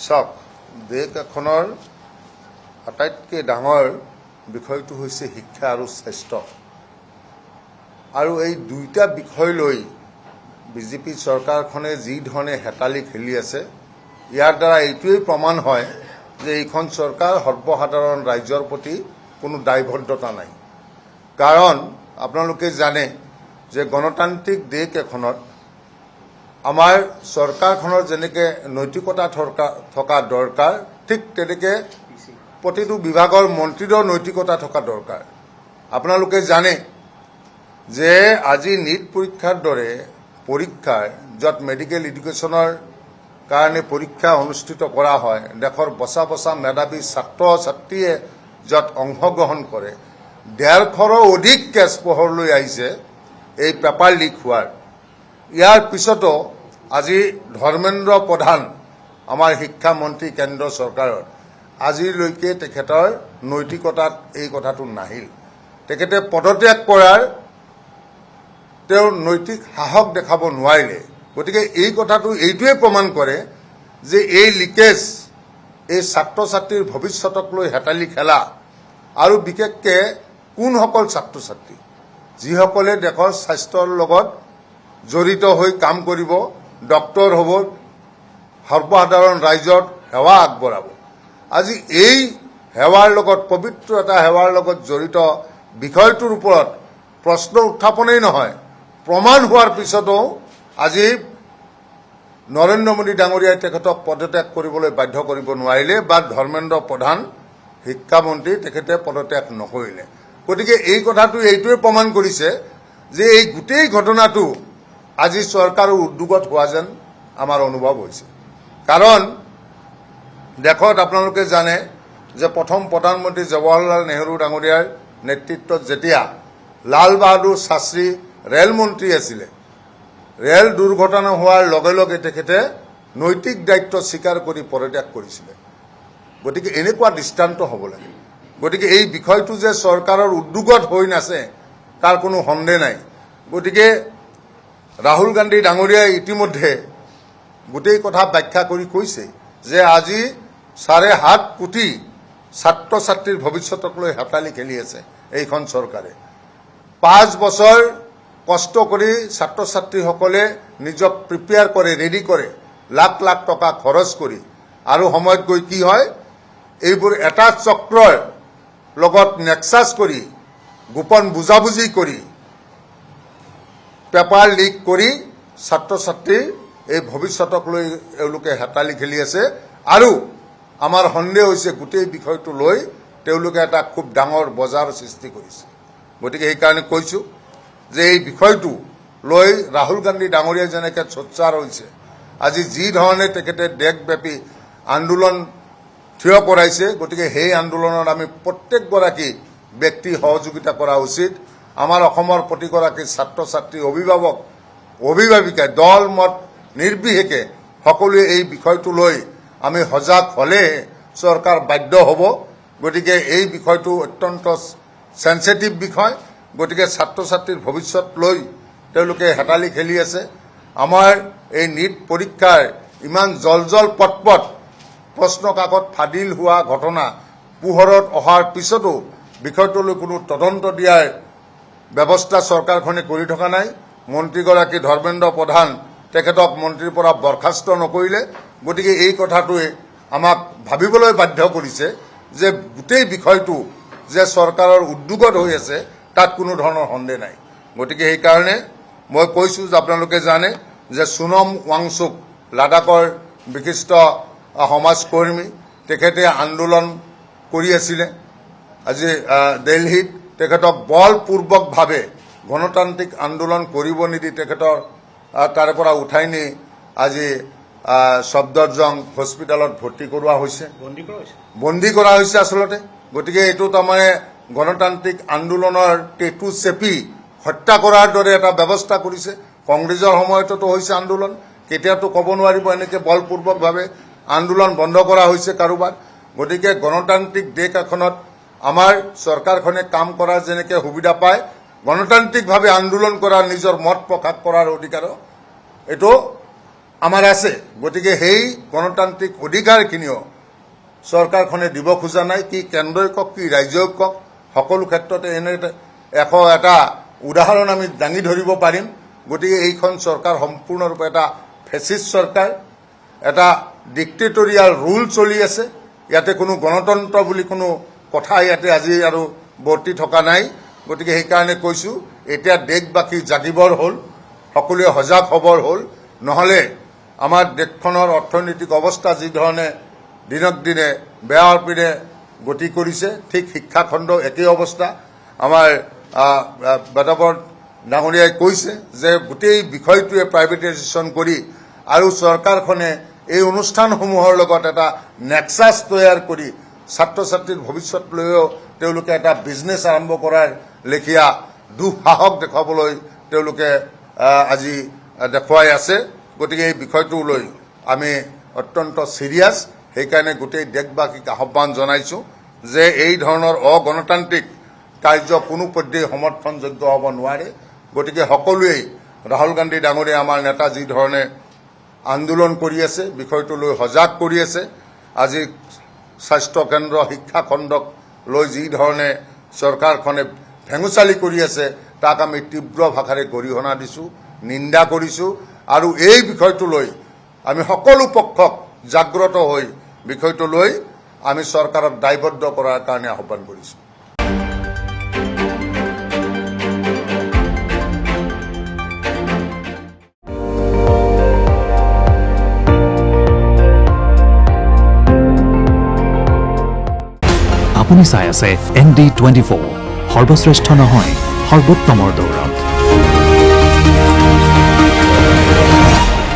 চাওক, দেশ এখনৰ আটাইতকৈ ডাঙৰ বিষয়টো হৈছে শিক্ষা আৰু স্বাস্থ্য। আৰু এই দুইটা বিষয় লৈ বিজেপি চৰকাৰখনে যি ধৰণে হেতালি খেলি আছে, ইয়াৰ দ্বাৰা এইটোৱেই প্ৰমাণ হয় যে এইখন চৰকাৰ সৰ্বসাধাৰণ ৰাইজৰ প্ৰতি কোনো দায়বদ্ধতা নাই। কাৰণ আপোনালোকে জানে যে গণতান্ত্ৰিক দেশ এখনত আমাৰ চৰকাৰখনৰ যেনেকৈ নৈতিকতা থকা দৰকাৰ, ঠিক তেনেকৈ প্ৰতিটো বিভাগৰ মন্ত্ৰীৰো নৈতিকতা থকা দৰকাৰ। আপোনালোকে জানে যে আজি নীট পৰীক্ষাৰ দৰে পৰীক্ষাৰ য'ত মেডিকেল এডুকেশ্যনৰ কাৰণে পৰীক্ষা অনুষ্ঠিত কৰা হয়, দেশৰ বচা বচা মেধাৱী ছাত্ৰ ছাত্ৰীয়ে য'ত অংশগ্ৰহণ কৰে, 150ৰো অধিক কেছ পোহৰলৈ আহিছে এই পেপাৰ লিক হোৱাৰ। ইয়াৰ পিছতো আজি ধৰ্মেন্দ্ৰ প্ৰধান আমাৰ শিক্ষামন্ত্ৰী কেন্দ্ৰ চৰকাৰৰ, আজিলৈকে তেখেতৰ নৈতিকতাত এই কথাটো নাহিল। তেখেতে পদত্যাগ কৰাৰ তেওঁৰ নৈতিক সাহস দেখাব নোৱাৰিলে। গতিকে এই কথাটো এইটোৱে প্ৰমাণ কৰে যে এই লিকেজ, এই ছাত্ৰ ছাত্ৰীৰ ভৱিষ্যতক লৈ হেতালি খেলা, আৰু বিশেষকৈ কোনসকল ছাত্ৰ ছাত্ৰী যিসকলে দেশৰ স্বাস্থ্যৰ লগত জড়িত হৈ কাম কৰিব, ডক্তৰ হ'ব, সৰ্বসাধাৰণ ৰাইজৰ সেৱা আগবঢ়াব। আজি এই সেৱাৰ লগত, পবিত্ৰ এটা সেৱাৰ লগত জড়িত বিষয়টোৰ ওপৰত প্ৰশ্ন উত্থাপনেই নহয়, প্ৰমাণ হোৱাৰ পিছতো আজি নৰেন্দ্ৰ মোদী ডাঙৰীয়াই তেখেতক পদত্যাগ কৰিবলৈ বাধ্য কৰিব নোৱাৰিলে, বা ধৰ্মেন্দ্ৰ প্ৰধান শিক্ষামন্ত্ৰী তেখেতে পদত্যাগ নকৰিলে। গতিকে এই কথাটো এইটোৱে প্ৰমাণ কৰিছে যে এই গোটেই ঘটনাটো আজি চৰকাৰৰ উদ্যোগত হোৱা যেন আমাৰ অনুভৱ হৈছে। কাৰণ দেশত আপোনালোকে জানে যে প্ৰথম প্ৰধানমন্ত্ৰী জৱাহৰলাল নেহৰু ডাঙৰীয়াৰ নেতৃত্বত যেতিয়া লাল বাহাদুৰ শাস্ত্ৰী ৰেল মন্ত্ৰী আছিলে, ৰেল দুৰ্ঘটনা হোৱাৰ লগে লগে তেখেতে নৈতিক দায়িত্ব স্বীকাৰ কৰি পদত্যাগ কৰিছিলে। গতিকে এনেকুৱা দৃষ্টান্ত হ'ব লাগে। গতিকে এই বিষয়টো যে চৰকাৰৰ উদ্যোগত হৈ নাছে তাৰ কোনো সন্দেহ নাই। গতিকে ৰাহুল গান্ধী ডাঙৰীয়াই ইতিমধ্যে গোটেই কথা ব্যাখ্যা কৰি কৈছে যে আজি 7.5 কোটি ছাত্ৰ ছাত্ৰীৰ ভৱিষ্যতক লৈ হেতালি খেলি আছে এইখন চৰকাৰে। 5 বছৰ কষ্ট কৰি ছাত্ৰ ছাত্ৰীসকলে নিজক প্ৰিপেয়াৰ কৰে, ৰেডি কৰে, লাখ লাখ টকা খৰচ কৰি, আৰু সময়ত গৈ কি হয়, এইবোৰ এটা চক্ৰৰ লগত নেক্সাছ কৰি, গোপন বুজাবুজি কৰি, পেপাৰ লিক কৰি ছাত্ৰ ছাত্ৰীৰ এই ভৱিষ্যতক লৈ এওঁলোকে হেতালি খেলি আছে। আৰু আমাৰ সন্দেহ হৈছে গোটেই বিষয়টো লৈ তেওঁলোকে এটা খুব ডাঙৰ বজাৰ সৃষ্টি কৰিছে। গতিকে সেইকাৰণে কৈছোঁ যে এই বিষয়টো লৈ ৰাহুল গান্ধী ডাঙৰীয়াই যেনেকৈ সোচ্চাৰ হৈছে, আজি যি ধৰণে তেখেতে দেশব্যাপী আন্দোলন থিয় কৰাইছে, গতিকে সেই আন্দোলনত আমি প্ৰত্যেকগৰাকী ব্যক্তি সহযোগিতা কৰা উচিত। আমাৰ অসমৰ প্ৰতিগৰাকী ছাত্ৰ ছাত্ৰী, অভিভাৱক, অভিভাৱিকাই দল মত নিৰ্বিশেষে সকলোৱে এই বিষয়টো লৈ আমি সজাগ হ'লে চৰকাৰ বাধ্য হ'ব। গতিকে এই বিষয়টো অত্যন্ত চেঞ্চিটিভ বিষয়। গতিকে ছাত্ৰ ছাত্ৰীৰ ভৱিষ্যত লৈ তেওঁলোকে হেতালি খেলি আছে। আমাৰ এই নীট পৰীক্ষাৰ ইমান জল পটপট প্ৰশ্ন কাকত ফাদিল হোৱা ঘটনা পোহৰত অহাৰ পিছতো বিষয়টোলৈ কোনো তদন্ত দিয়াৰ ব্যৱস্থা চৰকাৰখনে কৰি থকা নাই। মন্ত্ৰীগৰাকী ধৰ্মেন্দ্ৰ প্ৰধান তেখেতক মন্ত্ৰীৰ পৰা বৰ্খাস্ত নকৰিলে। গতিকে এই কথাটোৱে আমাক ভাবিবলৈ বাধ্য কৰিছে যে গোটেই বিষয়টো যে চৰকাৰৰ উদ্যোগত হৈ আছে তাত কোনো ধৰণৰ সন্দেহ নাই। গতিকে সেইকাৰণে মই কৈছোঁ যে আপোনালোকে জানে যে সোনম ৱাংচুক, লাডাখৰ বিশিষ্ট সমাজকৰ্মী, তেখেতে আন্দোলন কৰি আছিলে আজি দিল্লীত। তেখেতক বলপূৰ্বকভাৱে গণতান্ত্ৰিক আন্দোলন কৰিব নিদি তেখেতৰ তাৰে পৰা উঠাই নি আজি সফদৰজং হস্পিটেলত ভৰ্তি কৰোৱা হৈছে, বন্দী কৰা হৈছে আচলতে। গতিকে এইটো তাৰমানে গণতান্ত্ৰিক আন্দোলনৰ টেটু চেপি হত্যা কৰাৰ দৰে এটা ব্যৱস্থা কৰিছে। কংগ্ৰেছৰ সময়তো হৈছে আন্দোলন, কেতিয়াতো ক'ব নোৱাৰিব এনেকৈ বলপূৰ্বকভাৱে আন্দোলন বন্ধ কৰা হৈছে কাৰোবাৰ। গতিকে গণতান্ত্ৰিক দেশ এখনত আমাৰ চৰকাৰখনে কাম কৰাৰ যেনেকৈ সুবিধা পায়, গণতান্ত্ৰিকভাৱে আন্দোলন কৰাৰ, নিজৰ মত প্ৰকাশ কৰাৰ অধিকাৰো এইটো আমাৰ আছে। গতিকে সেই গণতান্ত্ৰিক অধিকাৰখিনিও চৰকাৰখনে দিব খোজা নাই। কি কেন্দ্ৰই কওক কি ৰাজ্যই কওক, সকলো ক্ষেত্ৰতে এনে এটা উদাহৰণ আমি দাঙি ধৰিব পাৰিম। গতিকে এইখন চৰকাৰ সম্পূৰ্ণৰূপে এটা ফেচিষ্ট চৰকাৰ, এটা ডিক্টেটৰিয়েল ৰুল চলি আছে। ইয়াতে কোনো গণতন্ত্ৰ বুলি কোনো কথা ইয়াতে আজি আৰু বৰ্তি থকা নাই। গতিকে সেইকাৰণে কৈছোঁ, এতিয়া দেশবাসী জাগিবৰ হ'ল, সকলোৱে সজাগ হ'বৰ হ'ল। নহ'লে আমাৰ দেশখনৰ অৰ্থনৈতিক অৱস্থা যিধৰণে দিনক দিনে বেয়াৰ পিনে গতি কৰিছে, ঠিক শিক্ষাখণ্ড একেই অৱস্থা। আমাৰ বেদবৰ ডাঙৰীয়াই কৈছে যে গোটেই বিষয়টোৱে প্ৰাইভেটাইজেশ্যন কৰি আৰু চৰকাৰখনে এই অনুষ্ঠানসমূহৰ লগত এটা নেক্সাছ তৈয়াৰ কৰি ছাত্ৰ ছাত্ৰীৰ ভৱিষ্যত লৈও তেওঁলোকে এটা বিজনেছ আৰম্ভ কৰাৰ লেখীয়া দুঃসাহস দেখুৱাবলৈ তেওঁলোকে আজি দেখুৱাই আছে। গতিকে এই বিষয়টো লৈ আমি অত্যন্ত ছিৰিয়াছ। সেইকাৰণে গোটেই দেশবাসীক আহ্বান জনাইছোঁ যে এই ধৰণৰ অগণতান্ত্ৰিক কাৰ্য কোনো পধ্যেই সমৰ্থনযোগ্য হ'ব নোৱাৰে। গতিকে সকলোৱেই ৰাহুল গান্ধী ডাঙৰীয়া আমাৰ নেতা যি ধৰণে আন্দোলন কৰি আছে, বিষয়টো লৈ সজাগ কৰি আছে, আজি স্বাস্থ্য কেন্দ্ৰ শিক্ষা খণ্ডক লৈ যি ধৰণে চৰকাৰখনে ভেঙুচালি কৰি আছে, তাক আমি তীব্ৰ ভাষাৰে গৰিহণা দিছোঁ, নিন্দা কৰিছোঁ। আৰু এই বিষয়টো লৈ আমি সকলো পক্ষক জাগ্ৰত হৈ বিষয়টো লৈ আমি চৰকাৰক দায়বদ্ধ কৰাৰ কাৰণে আহ্বান কৰিছোঁ। আপুনি চাই আছে ND24, সৰ্বশ্ৰেষ্ঠ নহয় সৰ্বোত্তমৰ দৌৰ।